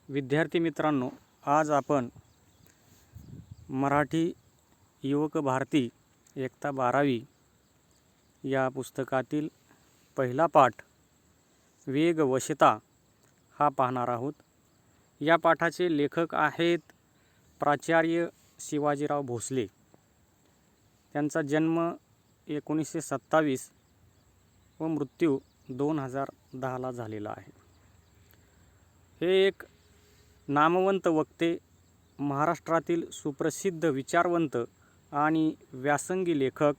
विद्यार्थी मित्रांनो, आज आपण मराठी युवक भारती इयत्ता 12वी या पुस्तकातील पहिला पाठ वेग वशता हा पाहणार आहोत। या पाठाचे लेखक आहेत प्राचार्य शिवाजीराव भोसले। त्यांचा जन्म 1927 व मृत्यू 2010 झालेला आहे। हे एक नामवंत वक्ते, महाराष्ट्रातील सुप्रसिद्ध विचारवंत आणि व्यासंगी लेखक,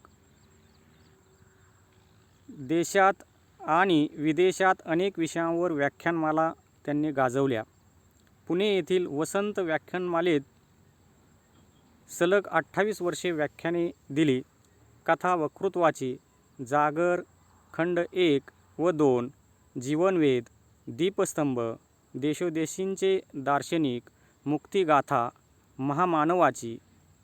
देशात आणि विदेशात अनेक विषयांवर व्याख्यानमाला त्यांनी गाजवल्या। पुणे येथील वसंत व्याख्यानमालेत सलग 28 वर्षे व्याख्याने दिली। कथा वक्तृत्वाची जागर, खंड 1 व 2, जीवनवेध, दीपस्तंभ, देशोदेशींचे दार्शनिक, मुक्तिगाथा, महामानवाची,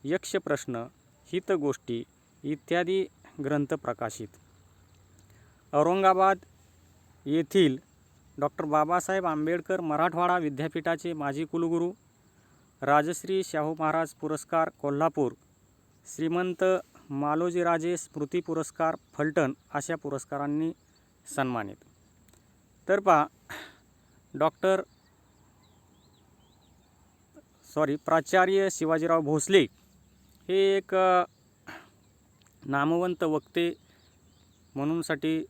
यक्षप्रश्न, हितगोष्टी इत्यादी ग्रंथ प्रकाशित। औरंगाबाद येथील डॉक्टर बाबासाहेब आंबेडकर मराठवाडा विद्यापीठाचे माजी कुलगुरू, राजश्री शाहू महाराज पुरस्कार कोल्हापूर, श्रीमंत मालोजीराजे स्मृती पुरस्कार फलटण अशा पुरस्कारांनी सन्मानित। तर प्राचार्य शिवाजीराव भोसले हे एक नामवंत वक्ते म्हणूनसाठी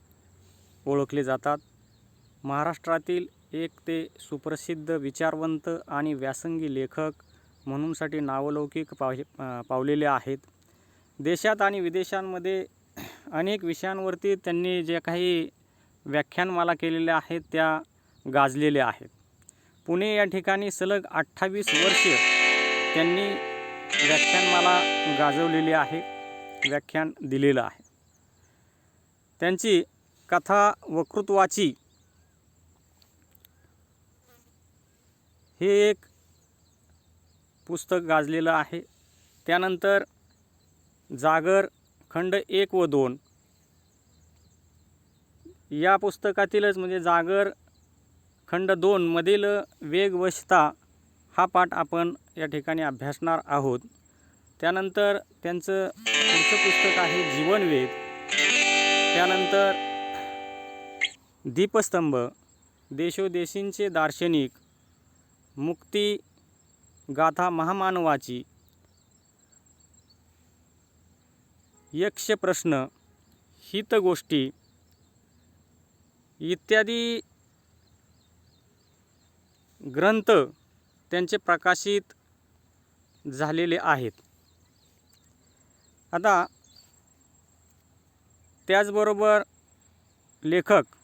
ओळखले जातात। महाराष्ट्रातील एक ते सुप्रसिद्ध विचारवंत आणि व्यासंगी लेखक म्हणूनसाठी नावलौकिक पावलेले आहेत। देशात आणि विदेशांमध्ये अनेक विषयांवरती त्यांनी जे काही व्याख्यानमाला केलेल्या आहेत त्या गाजलेल्या आहेत। पुणे या ठिकाणी सलग 28 वर्ष त्यांनी व्याख्यानमाला गाजवलेली आहे, व्याख्यान दिलेलं आहे। त्यांची कथा वक्तृत्वाची हे एक पुस्तक गाजलेलं आहे। त्यानंतर जागर खंड 1 व 2 या पुस्तकातीलच म्हणजे जागर खंड 2 मधील वेग वशता हा पाठ आपण या ठिकाणी अभ्यासणार आहोत। त्यानंतर त्यांचं पुढचं पुस्तक आहे जीवनवेध, त्यानंतर दीपस्तंभ, देशोदेशींचे दार्शनिक, मुक्तिगाथा महामानवाची, यक्षप्रश्न, हितगोष्टी इत्यादी ग्रंथ त्यांचे प्रकाशित झालेले आहेत। आता त्याचबरोबर लेखक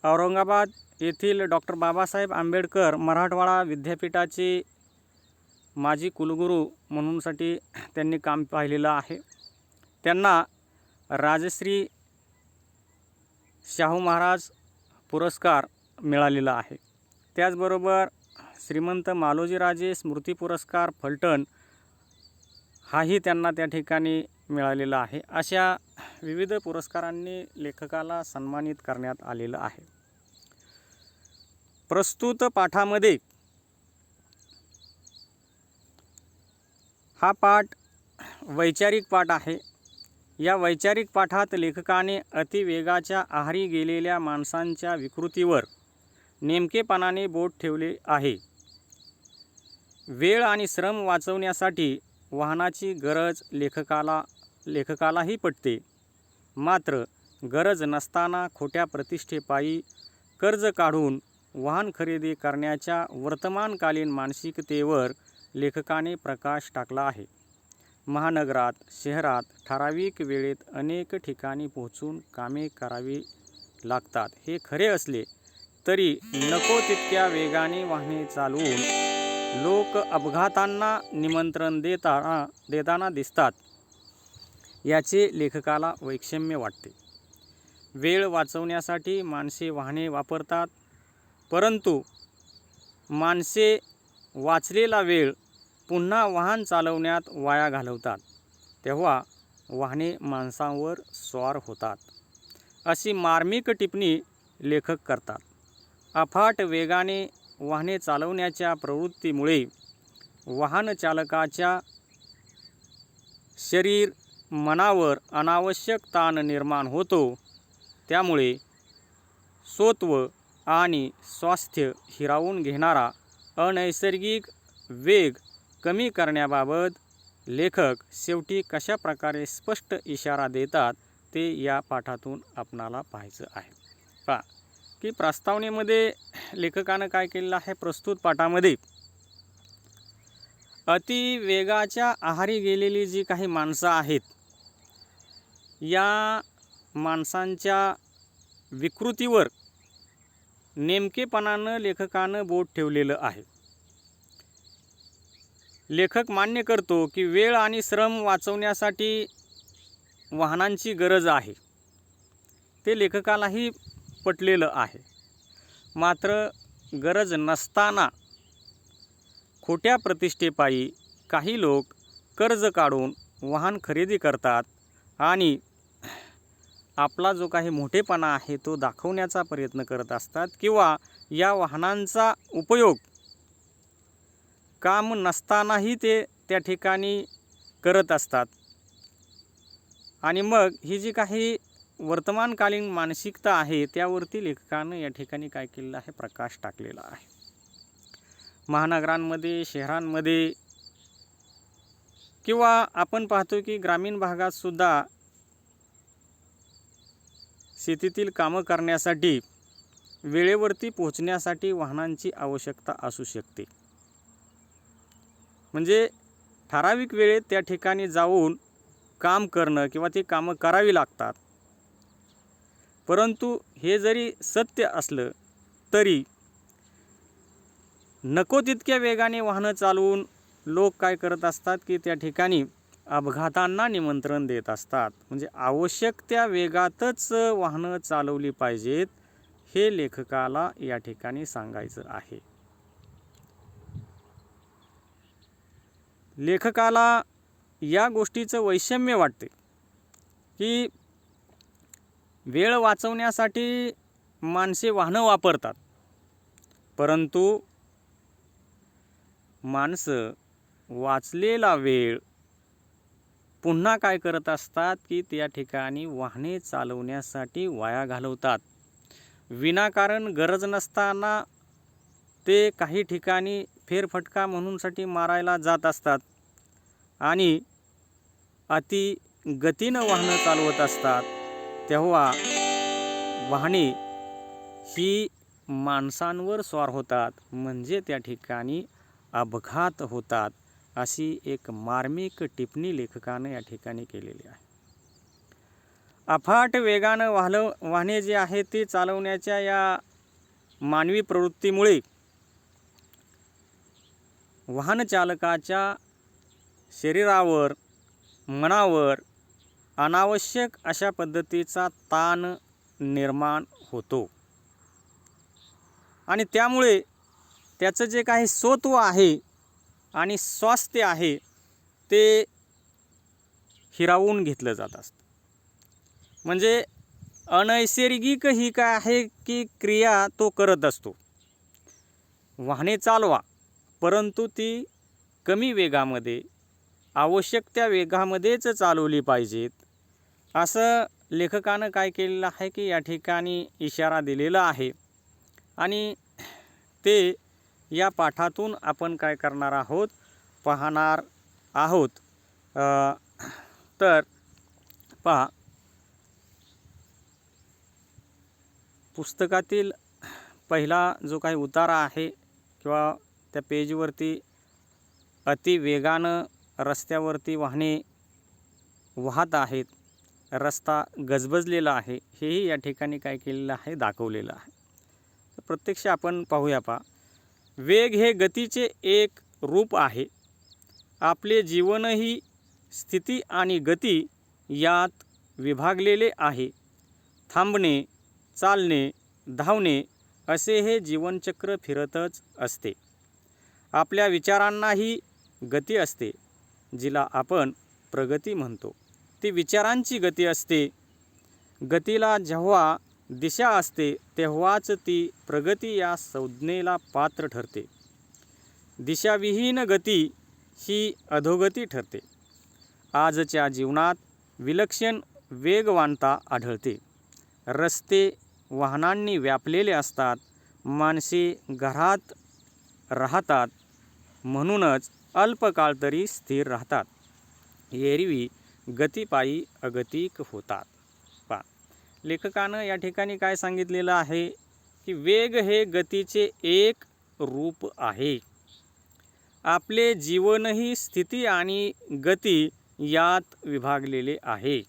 औरंगाबाद येथील डॉक्टर बाबासाहेब आंबेडकर मराठवाडा विद्यापीठाचे माजी कुलगुरू म्हणूनसाठी त्यांनी काम पाहिलेलं आहे। त्यांना राजश्री शाहू महाराज पुरस्कार मिळालेला आहे। त्याचबरोबर श्रीमंत मालोजीराजे स्मृती पुरस्कार फलटण हाही त्यांना त्या ठिकाणी मिळालेला आहे। अशा विविध पुरस्कारांनी लेखकाला सन्मानित करण्यात आलेलं आहे। प्रस्तुत पाठामध्ये हा पाठ वैचारिक पाठ आहे। या वैचारिक पाठात लेखकाने अतिवेगाच्या आहारी गेलेल्या माणसांच्या विकृतीवर नेमकेपणाने बोट ठेवले आहे। वेळ आणि श्रम वाचवण्यासाठी वाहनाची गरज लेखकालाही पटते, मात्र गरज नसताना खोट्या प्रतिष्ठेपायी कर्ज काढून वाहन खरेदी करण्याच्या वर्तमानकालीन मानसिकतेवर लेखकाने प्रकाश टाकला आहे। महानगरात, शहरात ठराविक वेळेत अनेक ठिकाणी पोहोचून कामे करावी लागतात हे खरे असले तरी नको तितक्या वेगाने वाहने चालवून लोक अपघातांना निमंत्रण देताना दिसतात, याचे लेखकाला वैषम्य वाटते। वेळ वाचवण्यासाठी माणसे वाहने वापरतात, परंतु माणसे वाचलेला वेळ पुन्हा वाहन चालवण्यात वाया घालवतात, तेव्हा वाहने माणसांवर स्वार होतात, अशी मार्मिक टिप्पणी लेखक करतात। अफाट वेगाने वाहने चालवण्याच्या प्रवृत्तीमुळे वाहन चालकाच्या शरीर मनावर अनावश्यक ताण निर्माण होतो। त्यामुळे स्वत्व आणि स्वास्थ्य हिरावून घेणारा अनैसर्गिक वेग कमी करण्याबाबत लेखक शेवटी कशा प्रकारे स्पष्ट इशारा देतात ते या पाठातून आपणाला पाहायचं आहे। पहा की प्रस्तावनेमध्ये लेखकानं काय केलेलं आहे, प्रस्तुत पाठामध्ये अतिवेगाच्या आहारी गेलेली जी काही माणसं आहेत, या माणसांच्या विकृतीवर नेमकेपणानं लेखकानं बोट ठेवलेलं आहे। लेखक मान्य करतो की वेळ आणि श्रम वाचवण्यासाठी वाहनांची गरज आहे, ते लेखकालाही पटलेलं आहे। मात्र गरज नसताना खोट्या प्रतिष्ठेपायी काही लोक कर्ज काढून वाहन खरेदी करतात आणि आपला जो काही मोठेपणा आहे तो दाखवण्याचा प्रयत्न करत असतात, किंवा या वाहनांचा उपयोग काम नसतानाही ते त्या ठिकाणी करत असतात। आणि मग ही जी काही वर्तमानकालीन मानसिकता आहे त्यावरती लेखकानं या ठिकाणी काय केलेलं आहे, प्रकाश टाकलेला आहे। महानगरांमध्ये, शहरांमध्ये किंवा आपण पाहतो की ग्रामीण भागात सुद्धा शेतीतील कामं करण्यासाठी वेळेवरती पोहोचण्यासाठी वाहनांची आवश्यकता असू शकते। म्हणजे ठराविक वेळेत त्या ठिकाणी जाऊन काम करणं किंवा ती कामं करावी लागतात। परंतु हे जरी सत्य असलं तरी नको तितक्या वेगाने वाहनं चालवून लोक काय करत असतात की त्या ठिकाणी अपघातांना निमंत्रण देत असतात। म्हणजे आवश्यक त्या वेगातच वाहनं चालवली पाहिजेत, हे लेखकाला या ठिकाणी सांगायचं आहे। लेखकाला या गोष्टीचं वैषम्य वाटते की वेळ वाचवण्यासाठी माणसे वाहनं वापरतात, परंतु माणसं वाचलेला वेळ पुन्हा काय करत असतात की त्या ठिकाणी वाहने चालवण्यासाठी वाया घालवतात। विनाकारण गरज नसताना ते काही ठिकाणी फेरफटका म्हणूनसाठी मारायला जात असतात आणि अति गतीनं वाहनं चालवत असतात। तेव्हा वाहने ही माणसांवर स्वार होतात, म्हणजे त्या ठिकाणी अपघात होतात, अशी एक मार्मिक टिप्पणी लेखकानं या ठिकाणी केलेली आहे। अफाट वेगानं वाहने जे आहे ते चालवण्याच्या या मानवी प्रवृत्तीमुळे वाहन चालकाच्या शरीरावर मनावर अनावश्यक अशा पद्धतीचा ताण निर्माण होतो आणि त्यामुळे त्याचं जे काही स्वत्व आहे आणि स्वास्थ्य आहे ते हिरावून घेतलं जात असतं। म्हणजे अनैसर्गिक ही काय आहे की क्रिया तो करत असतो। वाहने चालवा, परंतु ती कमी वेगामध्ये, आवश्यक त्या वेगामध्येच चालवली पाहिजेत, असं लेखकानं काय केलेलं आहे की या ठिकाणी इशारा दिलेला आहे। आणि ते या पाठातून आपण काय करणार आहोत, पाहणार आहोत। तर पहा, पुस्तकातील पहिला जो काही उतारा आहे किंवा त्या पेजवरती अति वेगानं रस्त्यावरती वाहने वाहत आहेत, रस्ता गजबजलेला आहे, हेही या ठिकाणी काय केलेलं आहे, दाखवलेलं आहे। तर प्रत्यक्ष आपण पाहूया। पहा, वेग हे गतीचे एक रूप आहे। आपले जीवनही स्थिती आणि गती यात विभागलेले आहे। थांबणे, चालणे, धावणे असे हे जीवनचक्र फिरतच असते। आपल्या विचारांनाही गती असते, जिला आपण प्रगती म्हणतो। ती विचारांची गती असते। गतीला जेव्हा दिशा असते तेव्हाच ती प्रगती या संज्ञेला पात्र ठरते. दिशाविहीन गती ही अधोगती ठरते. आजच्या जीवनात विलक्षण वेगवानता आढळते. रस्ते वाहनांनी व्यापलेले असतात. माणसे घरात राहतात, म्हणूनच अल्पकाळ तरी स्थिर राहतात. एरवी गतिपायी अगतिक होतात. पा लेखकानं या ठिकाणी काय सांगितलेलं आहे की वेग हे गतीचे एक रूप आहे. आपले जीवनही स्थिती आणि गती यात विभागलेले आहे.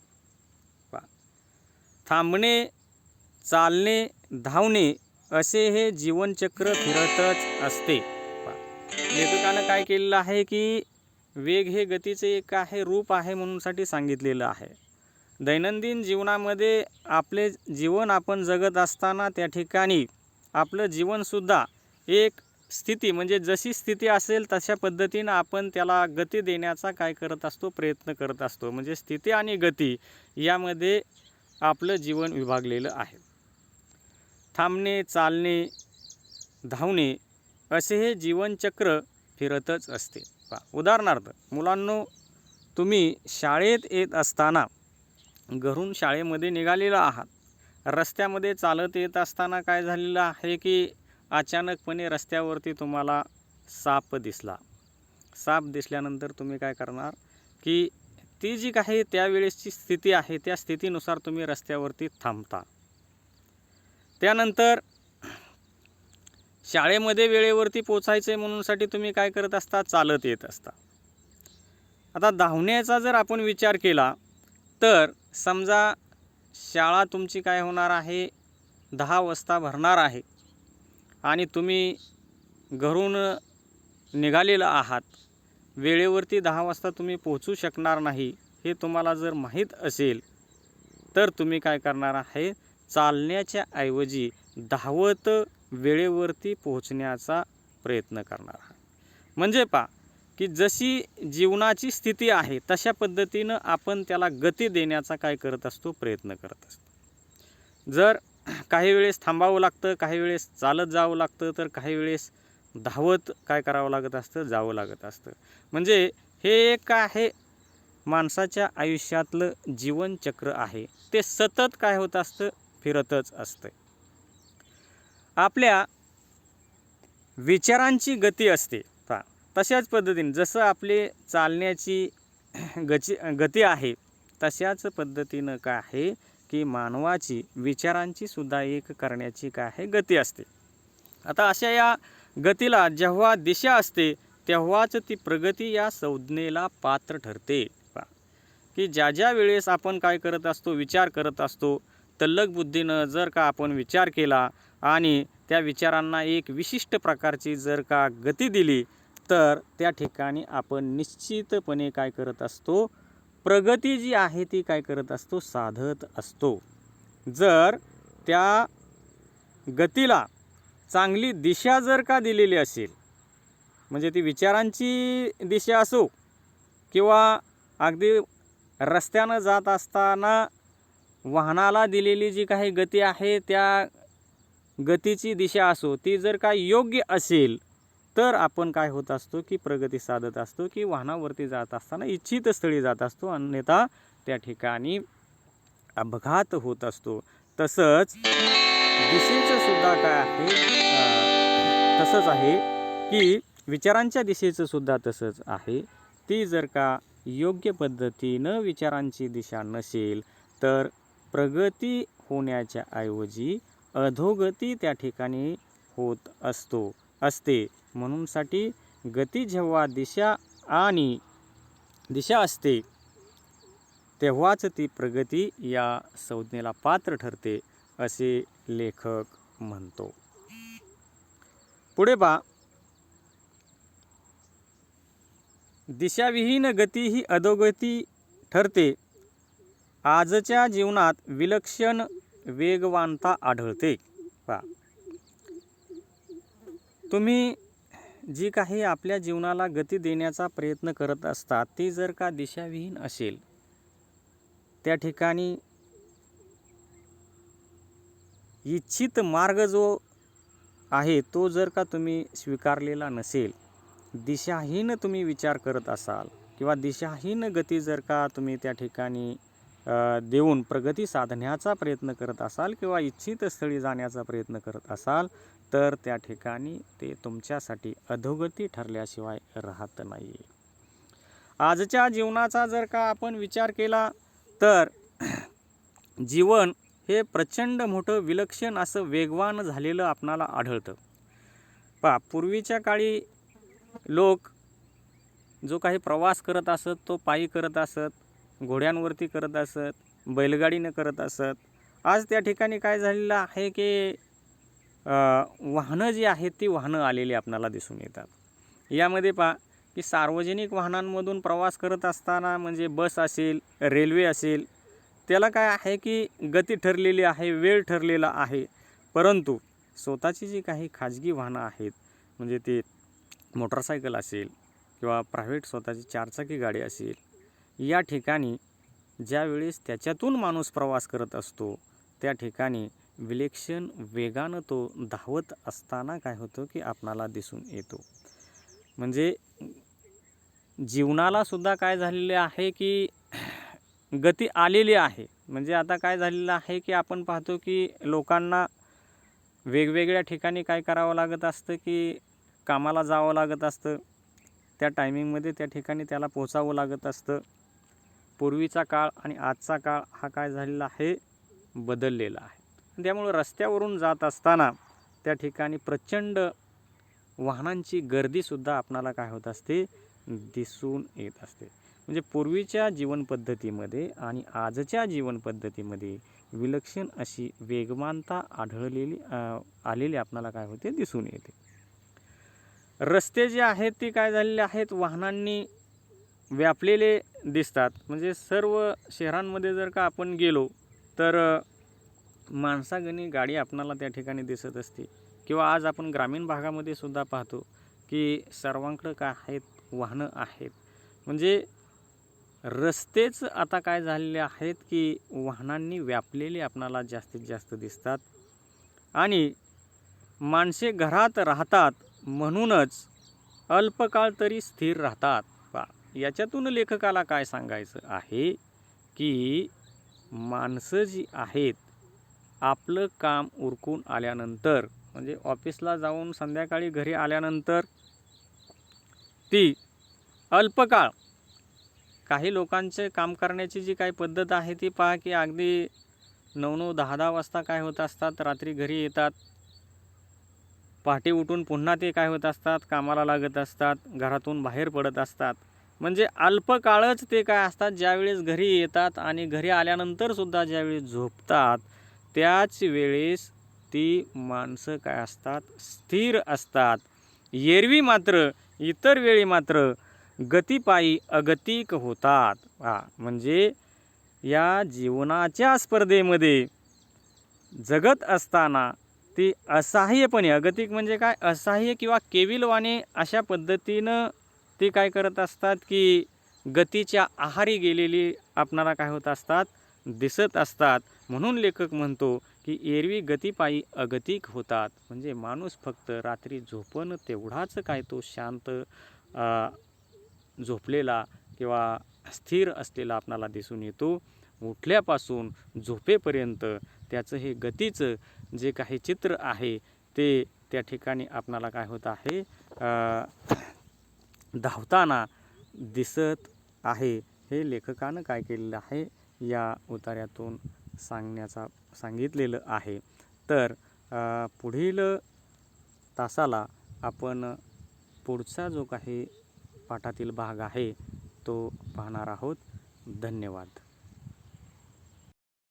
थांबणे, चालणे, धावणे असे हे जीवनचक्र फिरतच असते. लेखकानं काय केलेलं आहे की वेग हे गतीचे एक आहे रूप आहे म्हणूनसाठी सांगितलेलं आहे. दैनंदिन जीवनामध्ये आपले जीवन आपण जगत असताना त्या ठिकाणी आपलं जीवनसुद्धा एक स्थिती म्हणजे जशी स्थिती असेल तशा पद्धतीनं आपण त्याला गती देण्याचा काय करत असतो, प्रयत्न करत असतो. म्हणजे स्थिती आणि गती यामध्ये आपलं जीवन विभागलेलं आहे. थांबणे, चालणे, धावणे असे हे जीवनचक्र फिरतच असते. उदाहरणार्थ मुलांनो, तुम्ही शाळेत येत असताना घरून शाळेमध्ये निघालेला आहात. रस्त्यामध्ये चालत येत असताना काय झालेलं आहे की अचानकपणे रस्त्यावरती तुम्हाला साप दिसला. साप दिसल्यानंतर तुम्ही काय करणार की ती जी काही त्यावेळेसची स्थिती आहे त्या स्थितीनुसार तुम्ही रस्त्यावरती थांबता. त्यानंतर शाळेमध्ये वेळेवरती पोचायचे म्हणूनसाठी तुम्ही काय करत असता, चालत येत असता. आता धावण्याचा जर आपण विचार केला तर समजा शाळा तुमची काय होणार आहे 10 वाजता भरणार आहे आणि तुम्ही घरून निघालेला आहात. वेळेवरती 10 वाजता तुम्ही पोहोचू शकणार नाही हे तुम्हाला जर माहीत असेल तर तुम्ही काय करणार आहे, चालण्याच्या ऐवजी धावत वेळेवरती पोहोचण्याचा प्रयत्न करणार आहे. म्हणजे पहा की जशी जीवनाची स्थिती आहे तशा पद्धतीनं आपण त्याला गती देण्याचा काय करत असतो, प्रयत्न करत असतो. जर काही वेळेस थांबावं लागतं, काही वेळेस चालत जावं लागतं, तर काही वेळेस धावत काय करावं लागत असतं, जावं लागत असतं. म्हणजे हे एक आहे माणसाच्या आयुष्यातलं जीवनचक्र आहे, ते सतत काय होत असतं, फिरतच असतं. आपल्या विचारांची गती असते. तशाच पद्धतीने जसं आपले चालण्याची गती आहे तशाच पद्धतीनं काय आहे की मानवाची विचारांची सुद्धा एक करण्याची काय आहे, गती असते. आता अशा या गतीला जेव्हा दिशा असते तेव्हाच ती प्रगती या संज्ञेला पात्र ठरते. की ज्या ज्या वेळेस आपण काय करत असतो, विचार करत असतो, तल्लख बुद्धीनं जर का आपण विचार केला आणि त्या विचारांना एक विशिष्ट प्रकारची जर का गती दिली तर त्या ठिकाणी आपण निश्चितपणे काय करत असतो, प्रगती जी आहे ती काय करत असतो, साधत असतो. जर त्या गतीला चांगली दिशा जर का दिलेली असेल, म्हणजे ती विचारांची दिशा असो किंवा अगदी रस्त्यानं जात असताना वाहनाला दिलेली जी काही गती आहे त्या गतीची दिशा असो, ती जर का योग्य असेल तर आपण काय होत असतो की प्रगती साधत असतो, की वाहनावरती जात असताना इच्छित स्थळी जात असतो, अन्यथा त्या ठिकाणी अपघात होत असतो. तसंच दिशेचं सुद्धा काय आहे, तसंच आहे की विचारांच्या दिशेचं सुद्धा तसंच आहे. ती जर का योग्य पद्धतीनं विचारांची दिशा नसेल तर प्रगती होण्याच्या ऐवजी अधोगती त्या ठिकाणी होत असते. म्हणूनसाठी गती जेव्हा दिशा असते तेव्हाच ती प्रगती या संज्ञेला पात्र ठरते असे लेखक म्हणतो. पुढे पहा, दिशाविहीन गती ही अधोगती ठरते. आजच्या जीवनात विलक्षण वेगवानता आढळते. पहा, तुम्ही जी काही आपल्या जीवनाला गती देण्याचा प्रयत्न करत असतात ती जर का दिशाविहीन असेल, त्या ठिकाणी इच्छित मार्ग जो आहे तो जर का तुम्ही स्वीकारलेला नसेल, दिशाहीन तुम्ही विचार करत असाल किंवा दिशाहीन गती जर का तुम्ही त्या ठिकाणी देऊन प्रगती साधण्याचा प्रयत्न करत असाल किंवा इच्छित स्थळी जाण्याचा प्रयत्न करत असाल, तर त्या ठिकाणी ते तुमच्यासाठी अधोगती ठरल्याशिवाय राहत नाही. आजच्या जीवनाचा जर का आपण विचार केला तर जीवन हे प्रचंड मोठं विलक्षण असं वेगवान झालेलं आपणाला आढळतं. पहा, पूर्वीच्या काळी लोक जो काही प्रवास करत असत तो पायी करत असत, घोड्यांवरती करत असत, बैलगाडीनं करत असत. आज त्या ठिकाणी काय झालेलं आहे की वाहनं जी आहेत ती वाहनं आलेली आपणाला दिसून येतात. यामध्ये पहा की सार्वजनिक वाहनांमधून प्रवास करत असताना म्हणजे बस असेल, रेल्वे असेल, त्याला काय आहे की गती ठरलेली आहे, वेळ ठरलेला आहे. परंतु स्वतःची जी काही खाजगी वाहनं आहेत, म्हणजे ते मोटरसायकल असेल किंवा प्रायव्हेट स्वतःची चारचाकी गाडी असेल, या ठिकाणी ज्यावेळेस त्याच्यातून माणूस प्रवास करत असतो त्या ठिकाणी विलक्षण वेगानं तो धावत असताना काय होतं की आपणाला दिसून येतो. म्हणजे जीवनाला सुद्धा काय झालेले आहे की गती आलेली आहे. म्हणजे आता काय झालेलं आहे की आपण पाहतो की लोकांना वेगवेगळ्या ठिकाणी काय करावं लागत असतं की कामाला जावं लागत असतं, त्या टायमिंगमध्ये त्या ठिकाणी त्याला पोहोचावं लागत असतं. पूर्वीचा काळ आणि आजचा काळ हा काय झालेला आहे, बदललेला आहे. त्यामुळे रस्त्यावरून जात असताना त्या ठिकाणी प्रचंड वाहनांची गर्दीसुद्धा आपणाला काय होत असते, दिसून येत असते. म्हणजे पूर्वीच्या जीवनपद्धतीमध्ये आणि आजच्या जीवनपद्धतीमध्ये विलक्षण अशी वेगवानता आलेली आपणाला काय होते, दिसून येते. रस्ते जे आहेत ते काय झालेले आहेत, वाहनांनी व्यापलेले दिसतात. म्हणजे सर्व शहरांमध्ये जर का आपण गेलो तर माणसागणी गाडी आपणाला त्या ठिकाणी दिसत असते. किंवा आज आपण ग्रामीण भागामध्ये सुद्धा पाहतो की सर्वांकडं काय आहेत, वाहनं आहेत. म्हणजे रस्तेच आता काय झालेले आहेत की वाहनांनी व्यापलेले आपणाला जास्तीत जास्त दिसतात. आणि माणसे घरात राहतात म्हणूनच अल्पकाळ तरी स्थिर राहतात. याच्यातून लेखकाला काय सांगायचं आहे की माणसं जी आहेत आपलं काम उरकून आल्यानंतर, म्हणजे ऑफिसला जाऊन संध्याकाळी घरी आल्यानंतर ती अल्पकाळ, काही लोकांचे काम करण्याची जी काही पद्धत आहे ती पहा की अगदी 9-9, 10-10 वाजता काय होत असतात, रात्री घरी येतात. पहाटे उठून पुन्हा ते काय होत असतात, कामाला लागत असतात, घरातून बाहेर पडत असतात. म्हणजे अल्पकाळच ते काय असतात, ज्यावेळेस घरी येतात आणि घरी आल्यानंतर सुद्धा ज्यावेळेस झोपतात त्याच वेळेस ती माणसं काय असतात, स्थिर असतात. एरवी मात्र इतर वेळी मात्र गतिपायी अगतिक होतात. म्हणजे या जीवनाच्या स्पर्धेमध्ये जगत असताना ती असहाय्यपणे, अगतिक म्हणजे काय, असहाय्य किंवा केविलवाणे अशा पद्धतीनं ते काय करत असतात की गतीच्या आहारी गेलेली आपणाला काय होत असतात, दिसत असतात. म्हणून लेखक म्हणतो की एरवी गतिपायी अगतिक होतात. म्हणजे माणूस फक्त रात्री झोपणं तेवढाच काय तो शांत झोपलेला किंवा स्थिर असलेला आपणाला दिसून येतो. उठल्यापासून झोपेपर्यंत त्याचं हे गतीचं जे काही चित्र आहे ते त्या ठिकाणी आपणाला काय होत आहे, धावताना दिसत आहे. हे लेखकानं काय केलेलं आहे, या उतार्यातून सांगितलेलं आहे. तर पुढील तासाला आपण पुढचा जो काही पाठातील भाग आहे तो पाहणार आहोत. धन्यवाद.